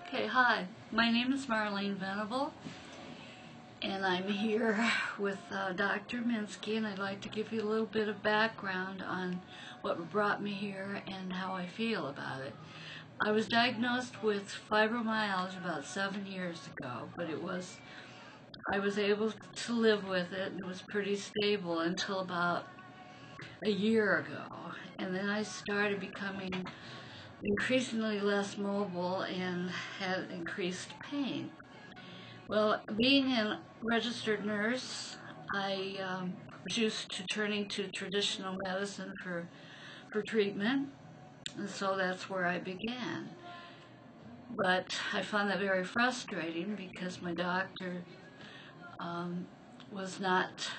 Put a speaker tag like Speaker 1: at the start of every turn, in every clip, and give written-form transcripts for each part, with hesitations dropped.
Speaker 1: Okay, hi. My name is Marlene Venable, and I'm here with Dr. Minsky, and I'd like to give you a little bit of background on what brought me here and how I feel about it. I was diagnosed with fibromyalgia about 7 years ago, but I was able to live with it, and it was pretty stable until about a year ago. And then I started becoming increasingly less mobile and had increased pain. Well, being a registered nurse, I was used to turning to traditional medicine for treatment, and so that's where I began. But I found that very frustrating because my doctor was not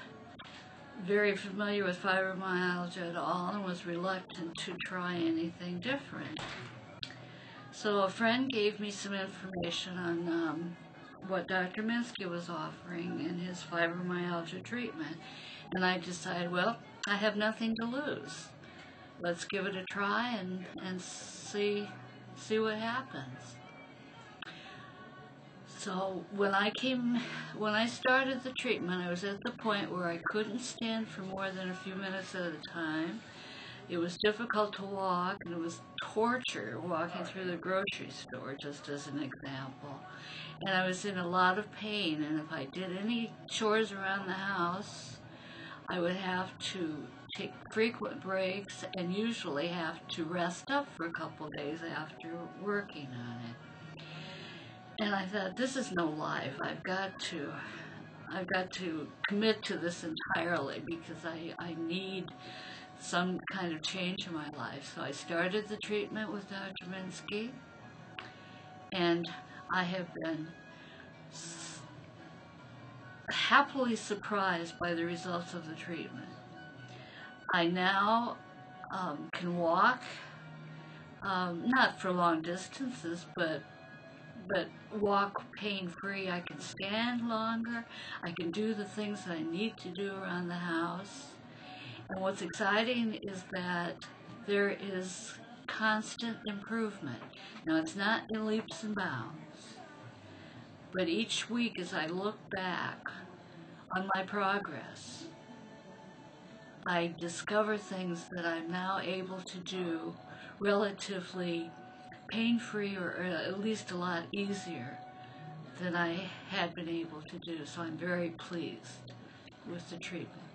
Speaker 1: very familiar with fibromyalgia at all and was reluctant to try anything different. So a friend gave me some information on what Dr. Minsky was offering in his fibromyalgia treatment, and I decided, well, I have nothing to lose. Let's give it a try and see what happens. So when I started the treatment, I was at the point where I couldn't stand for more than a few minutes at a time. It was difficult to walk, and it was torture walking through the grocery store, just as an example. And I was in a lot of pain, and if I did any chores around the house, I would have to take frequent breaks and usually have to rest up for a couple of days after working on it. And I thought, this is no life. I've got to commit to this entirely because I need some kind of change in my life. So I started the treatment with Dr. Minsky, and I have been happily surprised by the results of the treatment. I now can walk, not for long distances, but walk pain-free. I can stand longer. I can do the things that I need to do around the house. And what's exciting is that there is constant improvement. Now, it's not in leaps and bounds, but each week as I look back on my progress, I discover things that I'm now able to do relatively pain-free, or at least a lot easier than I had been able to do. So I'm very pleased with the treatment.